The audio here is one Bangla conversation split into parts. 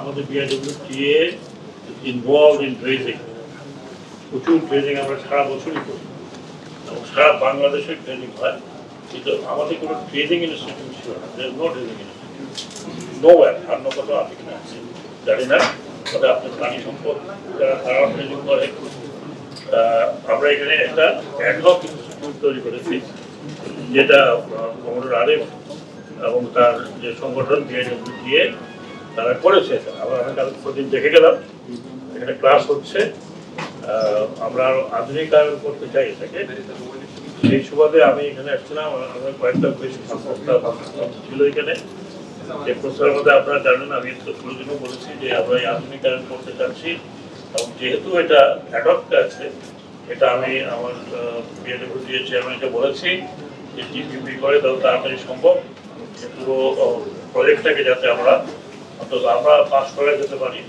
আমাদের বিআইডব্লিউটিএ ইনভলভ ইন ড্রেজিং, প্রচুর ড্রেজিং আমরা সারা বছরই করি এবং সারা বাংলাদেশে ড্রেজিং হয়, কিন্তু আমাদের কোনো ড্রেজিং ইনস্টিটিউট ছিল না, no dredging institute, no war. আর কোথাও আছে কিনা আছে জানি না, তবে আপনার প্রাণী সম্পদ যারা তারা ড্রেজিং করে। আমরা এখানে একটা অ্যাডহক ইনস্টিটিউট তৈরি করেছি, যেটা কমোডর আরিফ এবং তার যে সংগঠন বিআইডব্লিউটিএ তারা করেছে। আবার আমি কাল প্রতিদিন দেখে গেলাম, এখানে ক্লাস হচ্ছে। আমরা আরো আধুনিকায়ন করতে চাই এটাকে। সেই সুবাদে আমি এখানে আসছিলাম, আমার কয়েকটা বেশ প্রস্তাব ছিল এখানে। এই প্রস্তাবের মধ্যে আপনারা জানেন, আমি তো শুরুদিনও বলেছি যে আমরা এই আধুনিকায়ন করতে চাচ্ছি, এবং যেহেতু এটা অ্যাডপ্ট আছে, এটা আমি আমার বিআইডব্লিউটিএ চেয়ারম্যানকে বলেছি যে টিপিপি করে তাহলে তাড়াতাড়ি সম্ভব পুরো প্রজেক্টটাকে যাতে আমরা অন্তত আমরা পাস করে যেতে পারি,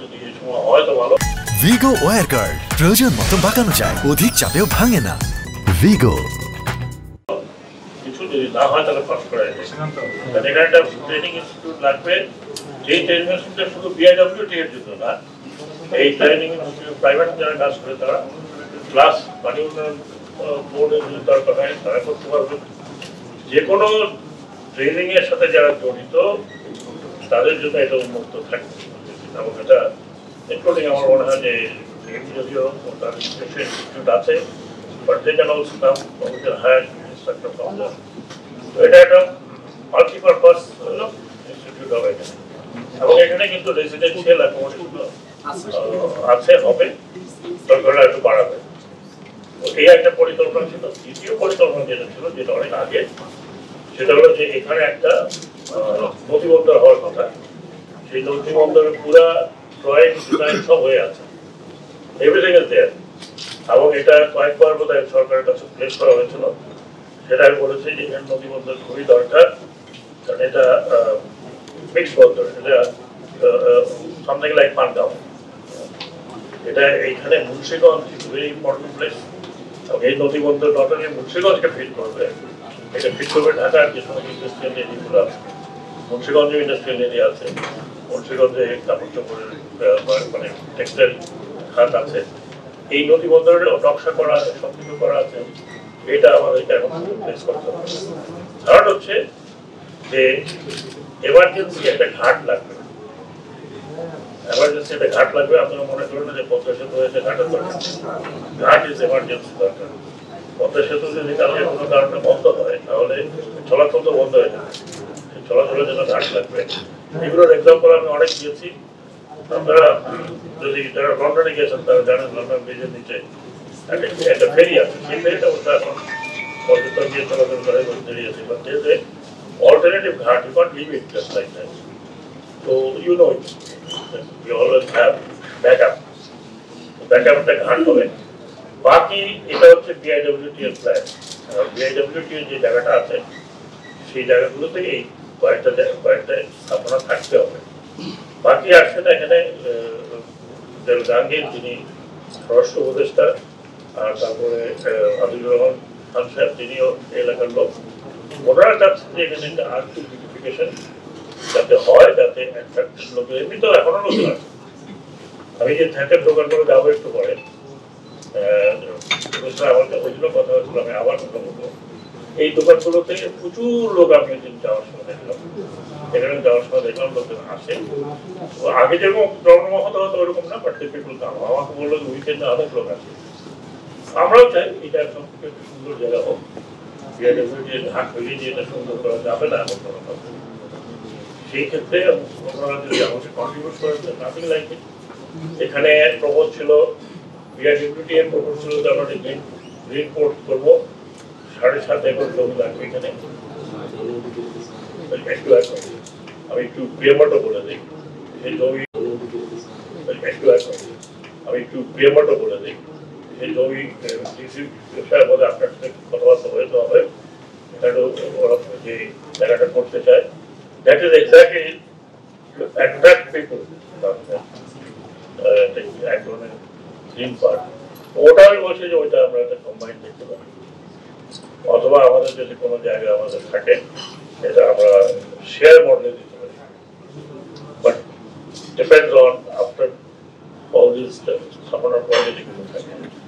যদি এই সময় হয় তো ভালো। ভিগো ওয়্যার গার্ড প্রয়োজন মতো বাঁকানো যায়, অধিক চাপেও ভাঙে না। ভিগো কিছু যদি না হয় তাহলে পাস করা যায়। এখানে একটা ট্রেনিং ইনস্টিটিউট লাগবে, যেই ট্রেনিং ইনস্টিটিউট শুধু বিআইডব্লিউটি এর জন্য না, এই ট্রেনিং ইনস্টিটিউট প্রাইভেট যারা কাজ করে তারা ক্লাস পানি উন্নয়ন বোর্ডের যদি দরকার হয় তারা করতে পারবে। যে কোনো ট্রেনিং এর সাথে যারা জড়িত তাদের জন্য এটা উন্মুক্ত থাকবে, এবং এটা ইনক্লুডিং আমার মনে হয় যে যদিও তার ইনস্টিটিউট আছে, but they can also come with higher instructor from there. তো এটা একটা মাল্টিপারপাস ইনস্টিটিউট হবে এখানে, এবং এখানে কিন্তু রেসিডেন্সিয়াল অ্যাকোমোডেশন আছে, হবে, দরকার একটু বাড়াবে। এই একটা পরিকল্পনা ছিল। দ্বিতীয় পরিকল্পনা যেটা ছিল, যেটা অনেক আগে, সেটা হলো যে এখানে একটা নথিবন্দর হওয়ার কথা। সেই নথিবন্দরের পুরা ড্রয়িং ডিজাইন সব হয়ে আছে, এভরিথিং ইজ দেয়ার, এবং এটা কয়েকবার বোধহয় সরকারের কাছে প্লেস করা হয়েছিল। সেটা আমি বলেছি যে এখানে নথিবন্দর খুবই দরকার, কারণ এটা মিক্স বন্দর, এটা সামথিং লাইক পানগাঁও। এটা এইখানে মুন্সিগঞ্জ ভেরি ইম্পর্টেন্ট প্লেস, এবং এই নথিবন্দর নট অনলি মুন্সিগঞ্জকে ফিট করবে, এটা ফিট করবে ঢাকার যে সমস্ত ইন্ডাস্ট্রিয়াল এরিয়াগুলো আছে। মুন্সিগঞ্জে ইন্ডাস্ট্রিয়াল এরিয়া আছে, মুন্সিগঞ্জে কাপড় চোপড়ের মানে টেক্সটাইল খাত আছে। এই নথিবন্দরের নকশা করা আছে, সবকিছু করা আছে, এটা আমাদেরকে এখন প্লেস করতে হবে। থার্ড হচ্ছে যে এমার্জেন্সি একটা ঘাট লাগবে, এমার্জেন্সি একটা ঘাট লাগবে। আপনারা মনে করেন না যে পদ্মা সেতু হয়েছে ঘাটের দরকার, ঘাট ইজ এমার্জেন্সি দরকার। পদ্মা সেতু যদি কালকে কোনো কারণে বন্ধ হয় তাহলে চলাচল তো বন্ধ হয়ে যাবে, চলাচলের জন্য ঘাট লাগবে। এগুলোর এক্সাম্পল আমি অনেক দিয়েছি। আপনারা যদি যারা লন্ডনে গিয়েছেন তারা জানেন, লন্ডন ব্রিজের নিচে একটা ফেরি আছে, সেই ফেরিটা অবশ্য এখন পর্যটন দিয়ে চলাচল করে দাঁড়িয়েছে, বাট যেহেতু অল্টারনেটিভ ঘাট, you can't leave it just like that. So you know it. We always have backup. Backup একটা ঘাট হবে। বাকি এটা হচ্ছে বিআইডব্লিউটি এর প্ল্যান। বিআইডব্লিউটি এর যে জায়গাটা আছে সেই জায়গাগুলোতে এই কয়েকটা স্থাপনা থাকতে হবে। বাকি আসছে না এখানে জাহাঙ্গীর, যিনি স্বরাষ্ট্র উপদেষ্টা, আর তারপরে আদিলুর রহমান খান সাহেব, তিনিও এলাকার লোক। ওনারা চাচ্ছেন যে এখানে একটা আর্থিক বিউটিফিকেশন যাতে হয়, যাতে একটা লোক এমনি তো এখনো লোক আছে। আমি যে থ্যাটের দোকান করে যাবো একটু পরে, আমার ওই জন্য কথা হচ্ছিল, আমি আবার কথা বলবো। এই দোকানগুলোতে প্রচুর লোক আমি যাওয়ার সময় দেখলাম, এখানে যাওয়ার সময় দেখলাম লোকজন আসে। আগে যেরকম জন্মমা হতে হতো ওরকম না, বাট পিপুল কাম। আমাকে বললো যে উইকেন্ডে অনেক লোক আছে। আমরাও চাই এটা সব থেকে সুন্দর জায়গা হোক, ঘাট হয়ে দিয়ে এটা সুন্দর করা যাবে না এমন কোনো কথা। সেই ক্ষেত্রে আপনারা যদি আমাকে কন্ট্রিবিউট করেন, নাথিং লাইক ইট। এখানে প্রপোজ ছিল, বিআইডব্লিউটি এর প্রপোজ ছিল যে আমরা গ্রিন পোর্ট করবো, 7.5 একর জমি লাগবে এখানে। আমি একটু প্রিয়মটো বলে দিই, সেই জমি সেই জমি আপনার সাথে কথাবার্তা হয়েতে হবে, ওরা যে জায়গাটা করতে চায়। That is exactly to attract people. Green part. ওটা আমি বলছি যে ওইটা আমরা একটা কম্বাইন্ড দেখতে পারি, অথবা আমাদের যদি কোনো জায়গা আমাদের থাকে এটা আমরা শেয়ার মডেলে দিতে পারি। But depends on after all these steps, someone or quality থাকে